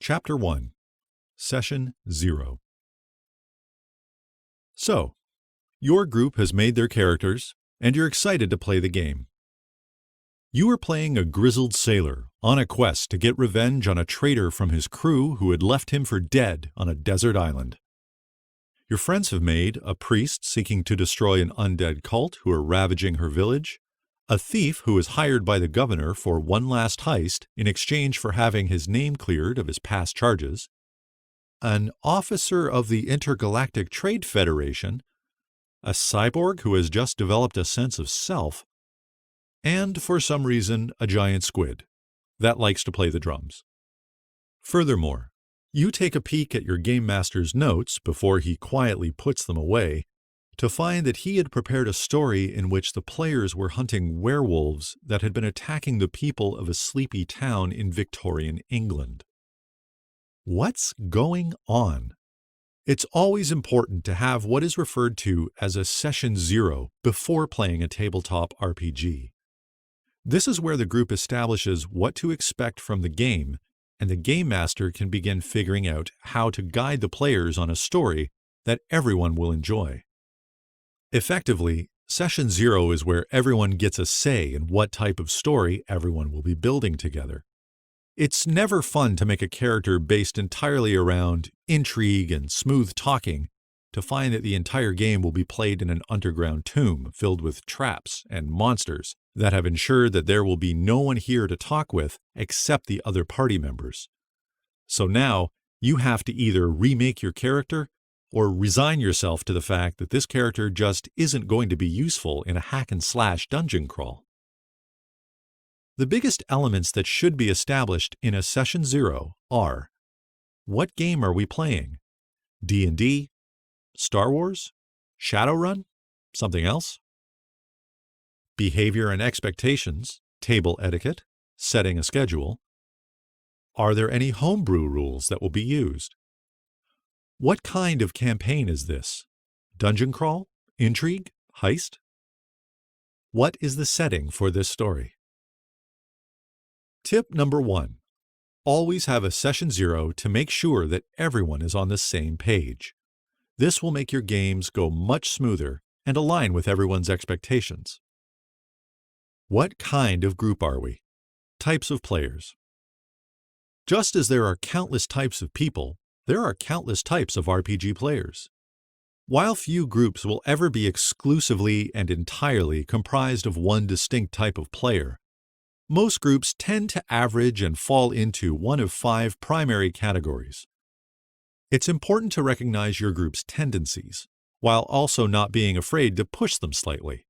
Chapter 1, Session 0. So, your group has made their characters, and you're excited to play the game. You are playing a grizzled sailor on a quest to get revenge on a traitor from his crew who had left him for dead on a desert island. Your friends have made a priest seeking to destroy an undead cult who are ravaging her village, a thief who is hired by the governor for one last heist in exchange for having his name cleared of his past charges, an officer of the Intergalactic Trade Federation, a cyborg who has just developed a sense of self, and, for some reason, a giant squid that likes to play the drums. Furthermore, you take a peek at your game master's notes before he quietly puts them away to find that he had prepared a story in which the players were hunting werewolves that had been attacking the people of a sleepy town in Victorian England. What's going on? It's always important to have what is referred to as a Session 0 before playing a tabletop RPG. This is where the group establishes what to expect from the game, and the game master can begin figuring out how to guide the players on a story that everyone will enjoy. Effectively, Session 0 is where everyone gets a say in what type of story everyone will be building together. It's never fun to make a character based entirely around intrigue and smooth talking to find that the entire game will be played in an underground tomb filled with traps and monsters that have ensured that there will be no one here to talk with except the other party members. So now, you have to either remake your character or resign yourself to the fact that this character just isn't going to be useful in a hack-and-slash dungeon crawl. The biggest elements that should be established in a Session 0 are: what game are we playing? D&D? Star Wars? Shadowrun? Something else? Behavior and expectations, table etiquette, setting a schedule. Are there any homebrew rules that will be used? What kind of campaign is this? Dungeon crawl? Intrigue? Heist? What is the setting for this story? Tip number 1. Always have a Session 0 to make sure that everyone is on the same page. This will make your games go much smoother and align with everyone's expectations. What kind of group are we? Types of players. Just as there are countless types of people, there are countless types of RPG players. While few groups will ever be exclusively and entirely comprised of one distinct type of player, most groups tend to average and fall into one of 5 primary categories. It's important to recognize your group's tendencies, while also not being afraid to push them slightly.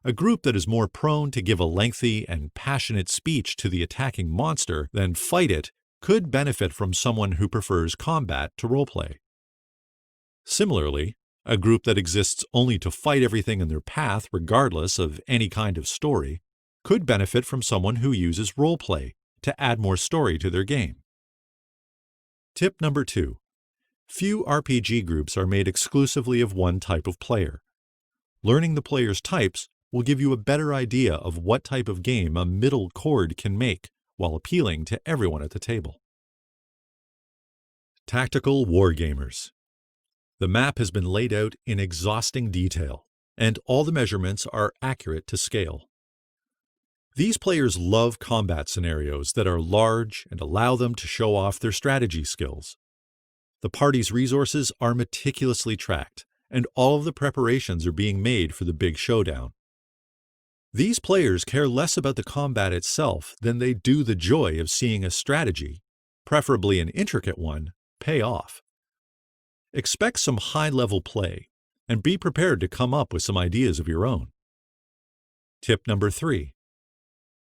A group that is more prone to give a lengthy and passionate speech to the attacking monster than fight it could benefit from someone who prefers combat to roleplay. Similarly, a group that exists only to fight everything in their path regardless of any kind of story could benefit from someone who uses roleplay to add more story to their game. Tip number 2. Few RPG groups are made exclusively of one type of player. Learning the players' types will give you a better idea of what type of game a middle chord can make while appealing to everyone at the table. Tactical wargamers. The map has been laid out in exhausting detail, and all the measurements are accurate to scale. These players love combat scenarios that are large and allow them to show off their strategy skills. The party's resources are meticulously tracked, and all of the preparations are being made for the big showdown. These players care less about the combat itself than they do the joy of seeing a strategy, preferably an intricate one, pay off. Expect some high-level play, and be prepared to come up with some ideas of your own. Tip number 3.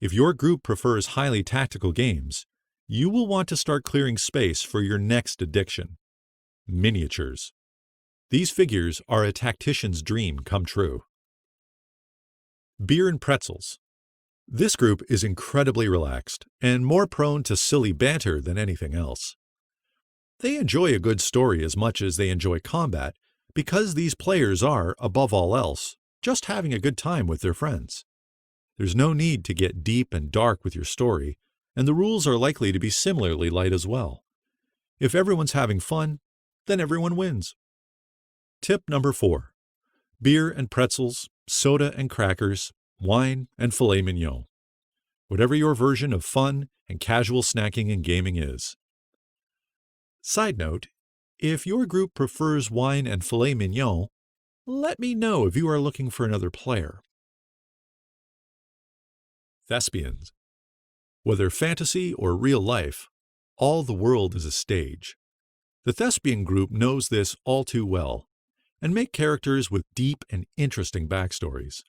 If your group prefers highly tactical games, you will want to start clearing space for your next addiction: miniatures. These figures are a tactician's dream come true. Beer and pretzels. This group is incredibly relaxed and more prone to silly banter than anything else. They enjoy a good story as much as they enjoy combat because these players are, above all else, just having a good time with their friends. There's no need to get deep and dark with your story, and the rules are likely to be similarly light as well. If everyone's having fun, then everyone wins. Tip number 4. Beer and pretzels, soda and crackers, wine and filet mignon. Whatever your version of fun and casual snacking and gaming is. Side note, if your group prefers wine and filet mignon, let me know if you are looking for another player. Thespians. Whether fantasy or real life, all the world is a stage. The thespian group knows this all too well, and make characters with deep and interesting backstories.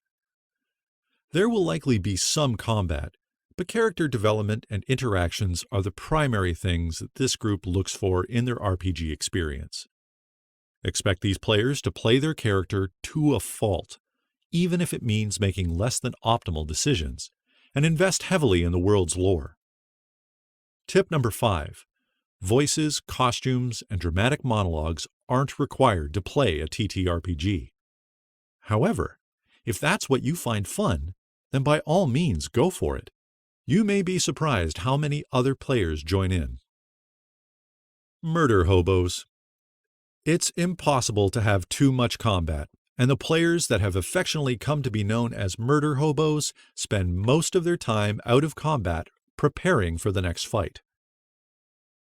There will likely be some combat, but character development and interactions are the primary things that this group looks for in their RPG experience. Expect these players to play their character to a fault, even if it means making less than optimal decisions, and invest heavily in the world's lore. Tip number 5. Voices, costumes, and dramatic monologues aren't required to play a TTRPG. However, if that's what you find fun, then by all means go for it. You may be surprised how many other players join in. Murder hobos. It's impossible to have too much combat, and the players that have affectionately come to be known as murder hobos spend most of their time out of combat preparing for the next fight.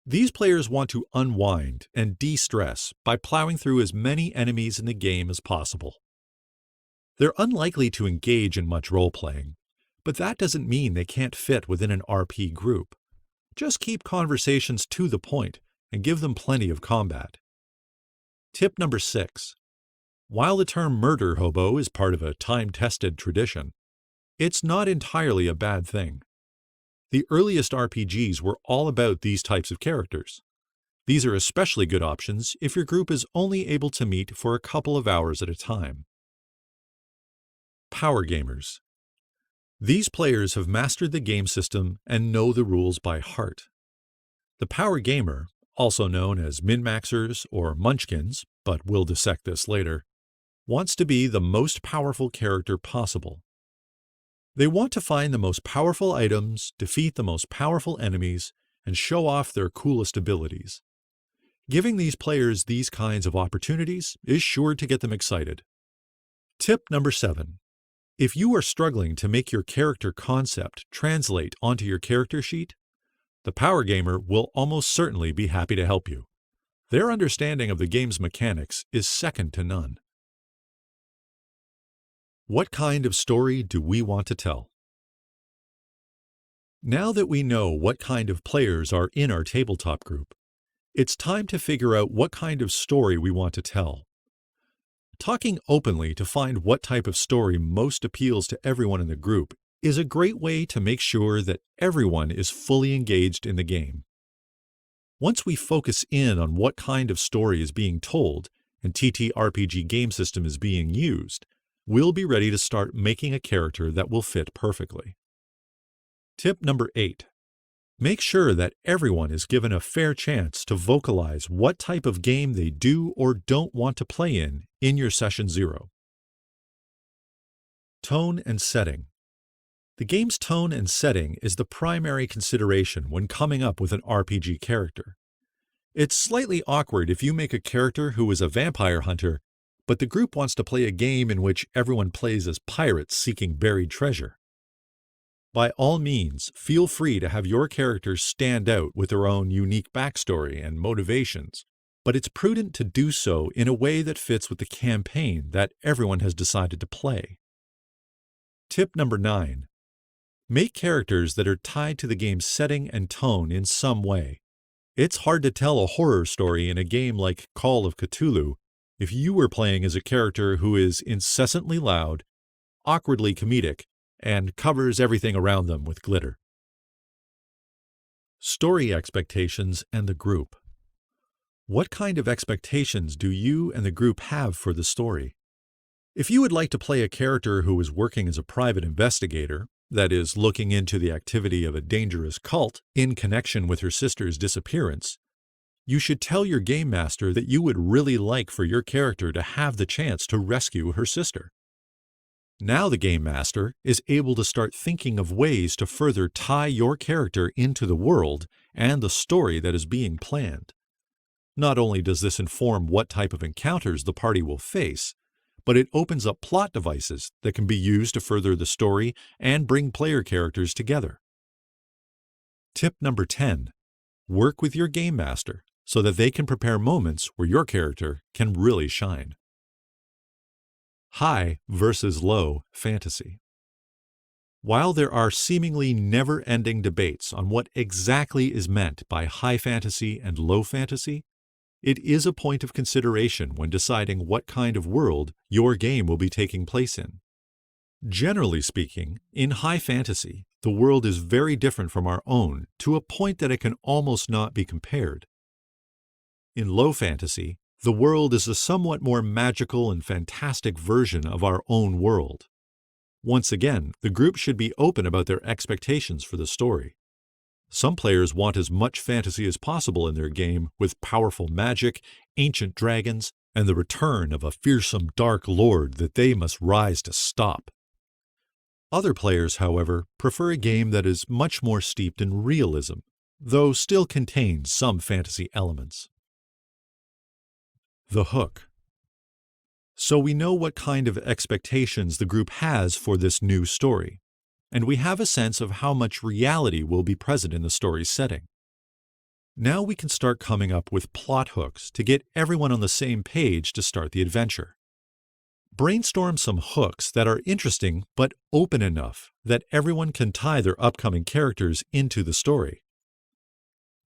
These players want to unwind and de-stress by plowing through as many enemies in the game as possible. They're unlikely to engage in much role-playing, but that doesn't mean they can't fit within an RP group. Just keep conversations to the point and give them plenty of combat. Tip number 6. While the term murder hobo is part of a time-tested tradition, it's not entirely a bad thing. The earliest RPGs were all about these types of characters. These are especially good options if your group is only able to meet for a couple of hours at a time. Power gamers. These players have mastered the game system and know the rules by heart. The power gamer, also known as min-maxers or munchkins, but we'll dissect this later, wants to be the most powerful character possible. They want to find the most powerful items, defeat the most powerful enemies, and show off their coolest abilities. Giving these players these kinds of opportunities is sure to get them excited. Tip number 7. If you are struggling to make your character concept translate onto your character sheet, the power gamer will almost certainly be happy to help you. Their understanding of the game's mechanics is second to none. What kind of story do we want to tell? Now that we know what kind of players are in our tabletop group, it's time to figure out what kind of story we want to tell. Talking openly to find what type of story most appeals to everyone in the group is a great way to make sure that everyone is fully engaged in the game. Once we focus in on what kind of story is being told and TTRPG game system is being used, we'll be ready to start making a character that will fit perfectly. Tip number 8. Make sure that everyone is given a fair chance to vocalize what type of game they do or don't want to play in your Session 0. Tone and setting. The game's tone and setting is the primary consideration when coming up with an RPG character. It's slightly awkward if you make a character who is a vampire hunter, but the group wants to play a game in which everyone plays as pirates seeking buried treasure. By all means, feel free to have your characters stand out with their own unique backstory and motivations, but it's prudent to do so in a way that fits with the campaign that everyone has decided to play. Tip number 9. Make characters that are tied to the game's setting and tone in some way. It's hard to tell a horror story in a game like Call of Cthulhu if you were playing as a character who is incessantly loud, awkwardly comedic, and covers everything around them with glitter. Story expectations and the group. What kind of expectations do you and the group have for the story? If you would like to play a character who is working as a private investigator, that is, looking into the activity of a dangerous cult in connection with her sister's disappearance, you should tell your game master that you would really like for your character to have the chance to rescue her sister. Now the game master is able to start thinking of ways to further tie your character into the world and the story that is being planned. Not only does this inform what type of encounters the party will face, but it opens up plot devices that can be used to further the story and bring player characters together. Tip number 10. Work with your game master so that they can prepare moments where your character can really shine. High versus low fantasy. While there are seemingly never-ending debates on what exactly is meant by high fantasy and low fantasy, it is a point of consideration when deciding what kind of world your game will be taking place in. Generally speaking, in high fantasy, the world is very different from our own to a point that it can almost not be compared. In low fantasy, the world is a somewhat more magical and fantastic version of our own world. Once again, the group should be open about their expectations for the story. Some players want as much fantasy as possible in their game with powerful magic, ancient dragons, and the return of a fearsome dark lord that they must rise to stop. Other players, however, prefer a game that is much more steeped in realism, though still contains some fantasy elements. The hook. So we know what kind of expectations the group has for this new story, and we have a sense of how much reality will be present in the story's setting. Now we can start coming up with plot hooks to get everyone on the same page to start the adventure. Brainstorm some hooks that are interesting but open enough that everyone can tie their upcoming characters into the story.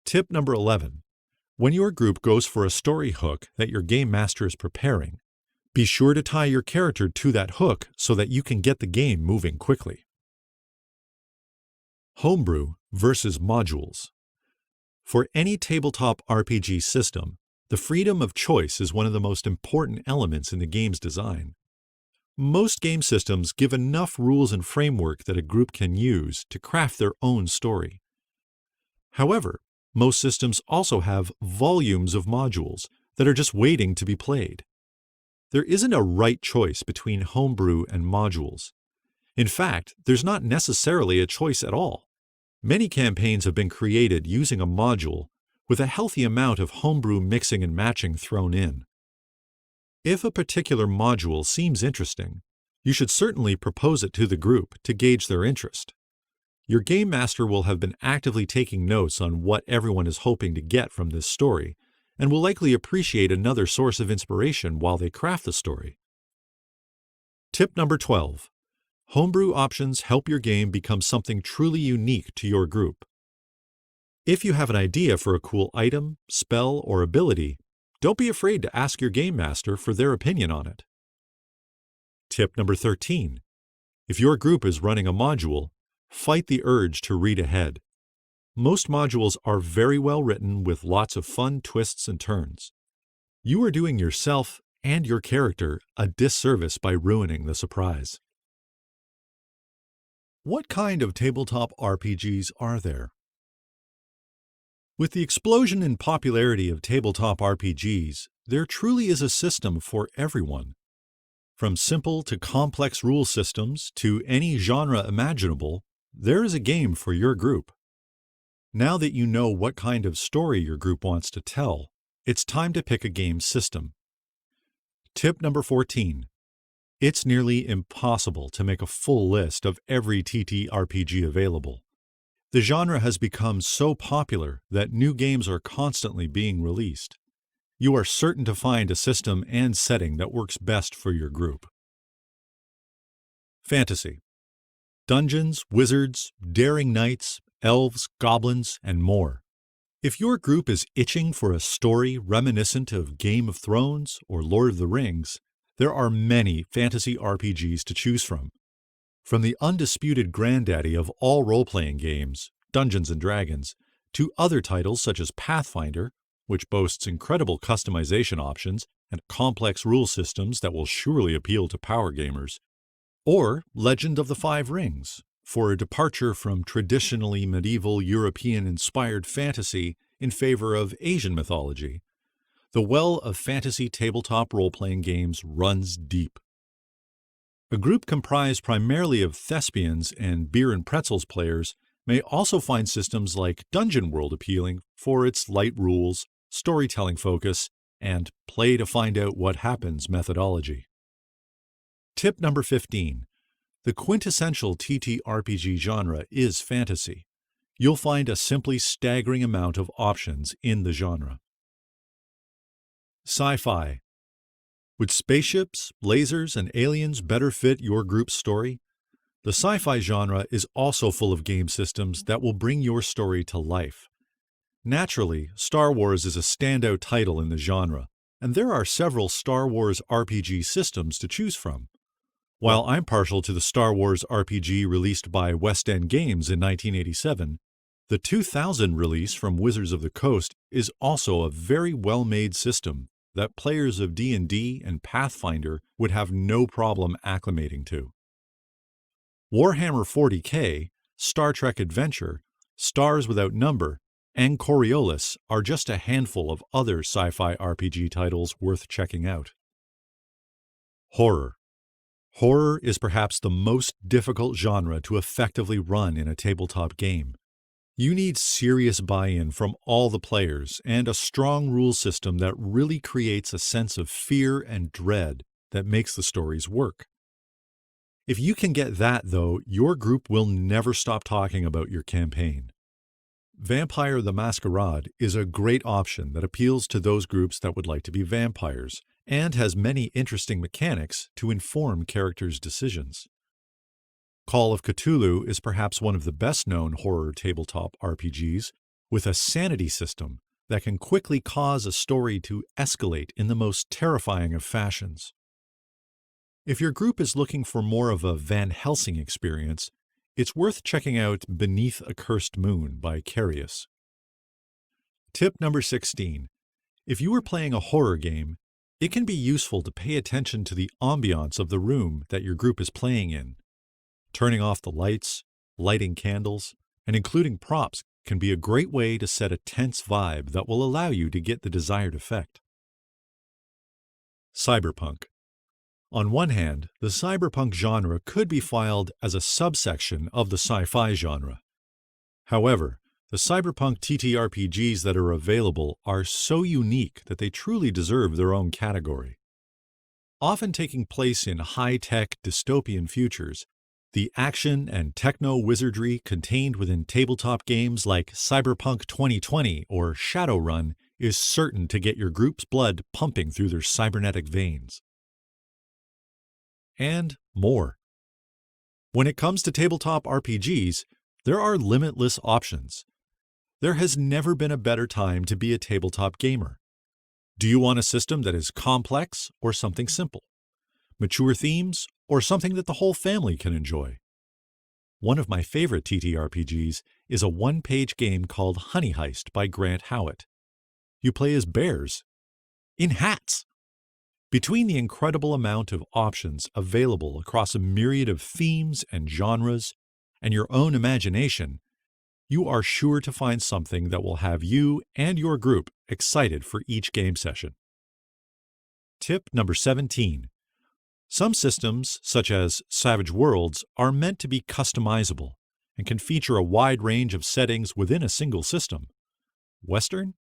Tip number 11. When your group goes for a story hook that your game master is preparing, be sure to tie your character to that hook so that you can get the game moving quickly. Homebrew versus modules. For any tabletop RPG system, the freedom of choice is one of the most important elements in the game's design. Most game systems give enough rules and framework that a group can use to craft their own story. However, most systems also have volumes of modules that are just waiting to be played. There isn't a right choice between homebrew and modules. In fact, there's not necessarily a choice at all. Many campaigns have been created using a module with a healthy amount of homebrew mixing and matching thrown in. If a particular module seems interesting, you should certainly propose it to the group to gauge their interest. Your game master will have been actively taking notes on what everyone is hoping to get from this story, and will likely appreciate another source of inspiration while they craft the story. Tip number 12. Homebrew options help your game become something truly unique to your group. If you have an idea for a cool item, spell, or ability, don't be afraid to ask your game master for their opinion on it. Tip number 13. If your group is running a module, fight the urge to read ahead. Most modules are very well written with lots of fun twists and turns. You are doing yourself and your character a disservice by ruining the surprise. What kind of tabletop RPGs are there? With the explosion in popularity of tabletop RPGs, there truly is a system for everyone. From simple to complex rule systems to any genre imaginable, there is a game for your group. Now that you know what kind of story your group wants to tell, it's time to pick a game system. Tip number 14. It's nearly impossible to make a full list of every TTRPG available. The genre has become so popular that new games are constantly being released. You are certain to find a system and setting that works best for your group. Fantasy. Dungeons, wizards, daring knights, elves, goblins, and more. If your group is itching for a story reminiscent of Game of Thrones or Lord of the Rings, there are many fantasy RPGs to choose from. From the undisputed granddaddy of all role-playing games, Dungeons & Dragons, to other titles such as Pathfinder, which boasts incredible customization options and complex rule systems that will surely appeal to power gamers, or Legend of the Five Rings, for a departure from traditionally medieval European-inspired fantasy in favor of Asian mythology. The well of fantasy tabletop role-playing games runs deep. A group comprised primarily of thespians and beer and pretzels players may also find systems like Dungeon World appealing for its light rules, storytelling focus, and play to find out what happens methodology. Tip number 15. The quintessential TTRPG genre is fantasy. You'll find a simply staggering amount of options in the genre. Sci-fi. Would spaceships, lasers, and aliens better fit your group's story? The sci-fi genre is also full of game systems that will bring your story to life. Naturally, Star Wars is a standout title in the genre, and there are several Star Wars RPG systems to choose from. While I'm partial to the Star Wars RPG released by West End Games in 1987, the 2000 release from Wizards of the Coast is also a very well-made system that players of D&D and Pathfinder would have no problem acclimating to. Warhammer 40K, Star Trek Adventure, Stars Without Number, and Coriolis are just a handful of other sci-fi RPG titles worth checking out. Horror. Horror is perhaps the most difficult genre to effectively run in a tabletop game. You need serious buy-in from all the players and a strong rule system that really creates a sense of fear and dread that makes the stories work. If you can get that, though, your group will never stop talking about your campaign. Vampire the Masquerade is a great option that appeals to those groups that would like to be vampires and has many interesting mechanics to inform characters' decisions. Call of Cthulhu is perhaps one of the best-known horror tabletop RPGs, with a sanity system that can quickly cause a story to escalate in the most terrifying of fashions. If your group is looking for more of a Van Helsing experience, it's worth checking out Beneath a Cursed Moon by Carius. Tip number 16. If you are playing a horror game, it can be useful to pay attention to the ambiance of the room that your group is playing in. Turning off the lights, lighting candles, and including props can be a great way to set a tense vibe that will allow you to get the desired effect. Cyberpunk. On one hand, the cyberpunk genre could be filed as a subsection of the sci-fi genre. However, the cyberpunk TTRPGs that are available are so unique that they truly deserve their own category. Often taking place in high-tech dystopian futures, the action and techno-wizardry contained within tabletop games like Cyberpunk 2020 or Shadowrun is certain to get your group's blood pumping through their cybernetic veins. And more. When it comes to tabletop RPGs, there are limitless options. There has never been a better time to be a tabletop gamer. Do you want a system that is complex or something simple? Mature themes or something that the whole family can enjoy? One of my favorite TTRPGs is a one-page game called Honey Heist by Grant Howitt. You play as bears in hats. Between the incredible amount of options available across a myriad of themes and genres and your own imagination, you are sure to find something that will have you and your group excited for each game session. Tip number 17. Some systems, such as Savage Worlds, are meant to be customizable and can feature a wide range of settings within a single system. Western?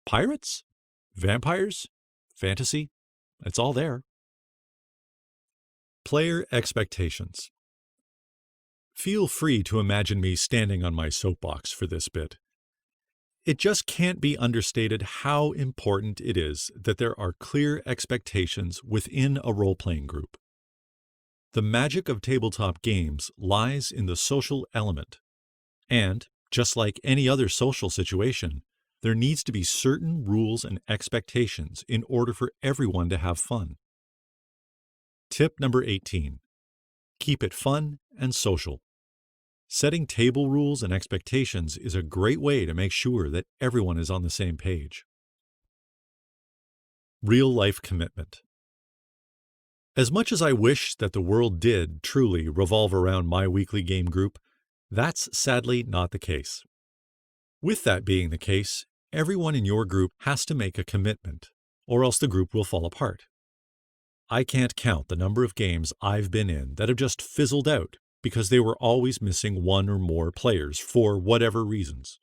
Pirates? Vampires? Fantasy? It's all there. Player expectations. Feel free to imagine me standing on my soapbox for this bit. It just can't be understated how important it is that there are clear expectations within a role-playing group. The magic of tabletop games lies in the social element. And, just like any other social situation, there needs to be certain rules and expectations in order for everyone to have fun. Tip number 18. Keep it fun and social. Setting table rules and expectations is a great way to make sure that everyone is on the same page. Real-life commitment. As much as I wish that the world did truly revolve around my weekly game group, that's sadly not the case. With that being the case, everyone in your group has to make a commitment, or else the group will fall apart. I can't count the number of games I've been in that have just fizzled out because they were always missing one or more players for whatever reasons.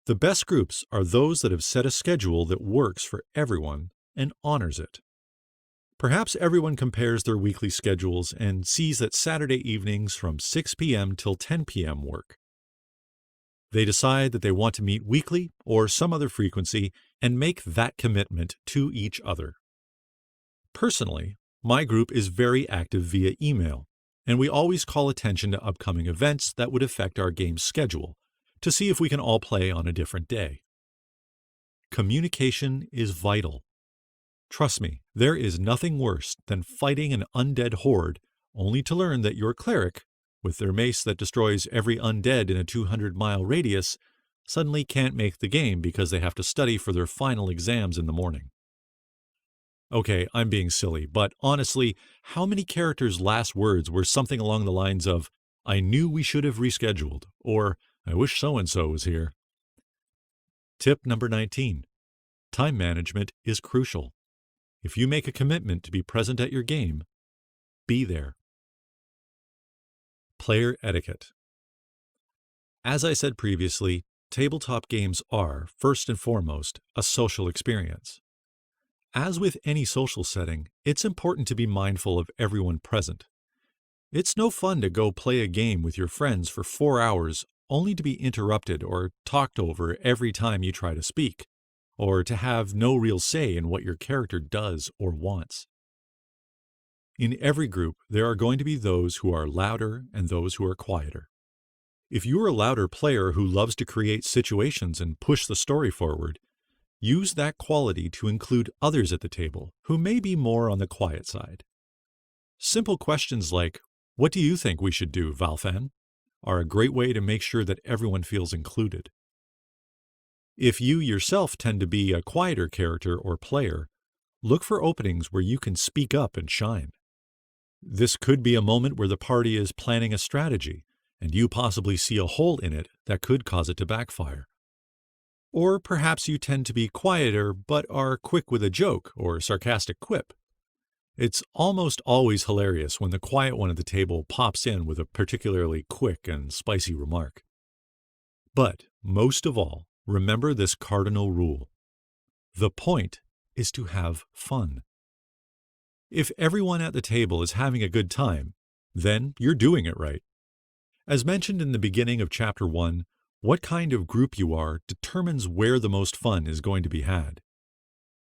The best groups are those that have set a schedule that works for everyone and honors it. Perhaps everyone compares their weekly schedules and sees that Saturday evenings from 6 p.m. till 10 p.m. work. They decide that they want to meet weekly or some other frequency and make that commitment to each other. Personally, my group is very active via email, and we always call attention to upcoming events that would affect our game's schedule to see if we can all play on a different day. Communication is vital. Trust me, there is nothing worse than fighting an undead horde only to learn that your cleric, with their mace that destroys every undead in a 200-mile radius, suddenly can't make the game because they have to study for their final exams in the morning. Okay, I'm being silly, but honestly, how many characters' last words were something along the lines of, "I knew we should have rescheduled," or "I wish so-and-so was here"? Tip number 19. Time management is crucial. If you make a commitment to be present at your game, be there. Player etiquette. As I said previously, tabletop games are, first and foremost, a social experience. As with any social setting, it's important to be mindful of everyone present. It's no fun to go play a game with your friends for 4 hours only to be interrupted or talked over every time you try to speak, or to have no real say in what your character does or wants. In every group, there are going to be those who are louder and those who are quieter. If you're a louder player who loves to create situations and push the story forward, use that quality to include others at the table who may be more on the quiet side. Simple questions like, "What do you think we should do, Valfan?" are a great way to make sure that everyone feels included. If you yourself tend to be a quieter character or player, look for openings where you can speak up and shine. This could be a moment where the party is planning a strategy, and you possibly see a hole in it that could cause it to backfire. Or perhaps you tend to be quieter but are quick with a joke or sarcastic quip. It's almost always hilarious when the quiet one at the table pops in with a particularly quick and spicy remark. But, most of all, remember this cardinal rule. The point is to have fun. If everyone at the table is having a good time, then you're doing it right. As mentioned in the beginning of Chapter 1, what kind of group you are determines where the most fun is going to be had.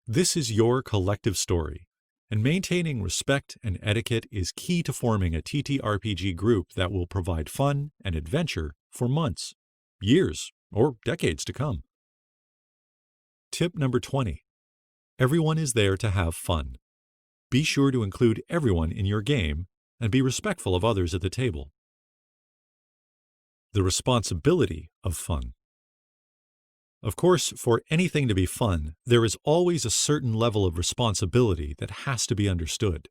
This is your collective story, and maintaining respect and etiquette is key to forming a TTRPG group that will provide fun and adventure for months, years, or decades to come. Tip number 20. Everyone is there to have fun. Be sure to include everyone in your game and be respectful of others at the table. The responsibility of fun. Of course, for anything to be fun, there is always a certain level of responsibility that has to be understood.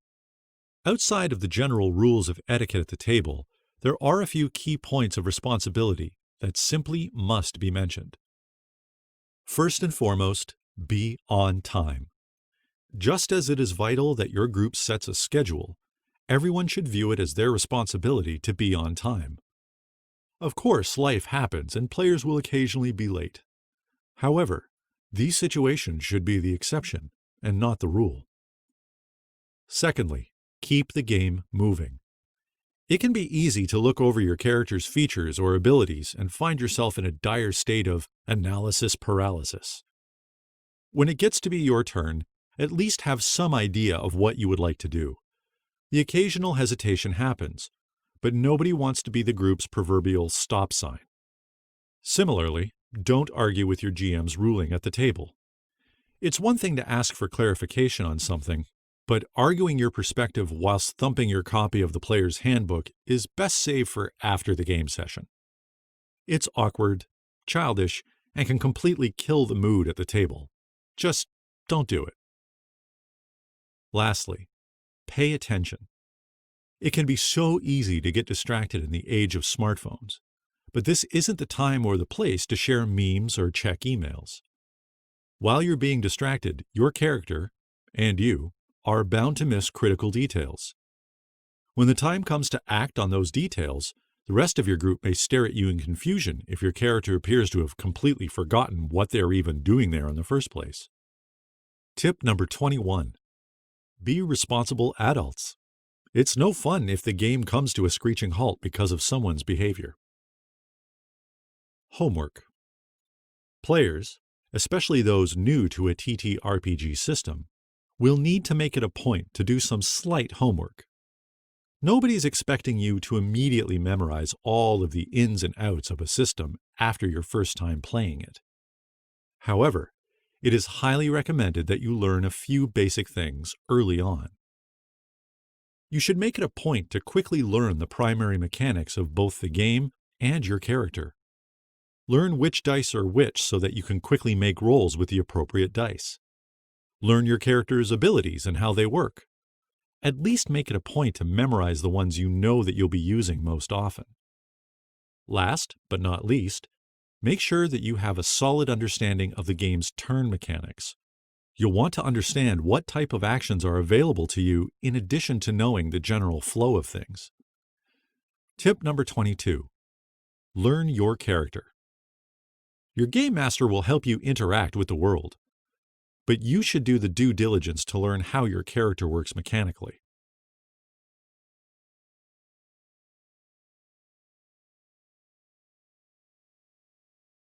Outside of the general rules of etiquette at the table, there are a few key points of responsibility that simply must be mentioned. First and foremost, be on time. Just as it is vital that your group sets a schedule, everyone should view it as their responsibility to be on time. Of course, life happens and players will occasionally be late. However, these situations should be the exception and not the rule. Secondly, keep the game moving. It can be easy to look over your character's features or abilities and find yourself in a dire state of analysis paralysis. When it gets to be your turn, at least have some idea of what you would like to do. The occasional hesitation happens, but nobody wants to be the group's proverbial stop sign. Similarly, don't argue with your GM's ruling at the table. It's one thing to ask for clarification on something, but arguing your perspective whilst thumping your copy of the player's handbook is best saved for after the game session. It's awkward, childish, and can completely kill the mood at the table. Just don't do it. Lastly, pay attention. It can be so easy to get distracted in the age of smartphones, but this isn't the time or the place to share memes or check emails. While you're being distracted, your character, and you, are bound to miss critical details. When the time comes to act on those details, The rest of your group may stare at you in confusion if your character appears to have completely forgotten what they're even doing there in the first place. Tip number 21. Be responsible adults. It's no fun if the game comes to a screeching halt because of someone's behavior. Homework. Players, especially those new to a TTRPG system, will need to make it a point to do some slight homework. Nobody's expecting you to immediately memorize all of the ins and outs of a system after your first time playing it. However, it is highly recommended that you learn a few basic things early on. You should make it a point to quickly learn the primary mechanics of both the game and your character. Learn which dice are which so that you can quickly make rolls with the appropriate dice. Learn your character's abilities and how they work. At least make it a point to memorize the ones you know that you'll be using most often. Last, but not least, make sure that you have a solid understanding of the game's turn mechanics. You'll want to understand what type of actions are available to you in addition to knowing the general flow of things. Tip number 22. Learn your character. Your game master will help you interact with the world, but you should do the due diligence to learn how your character works mechanically.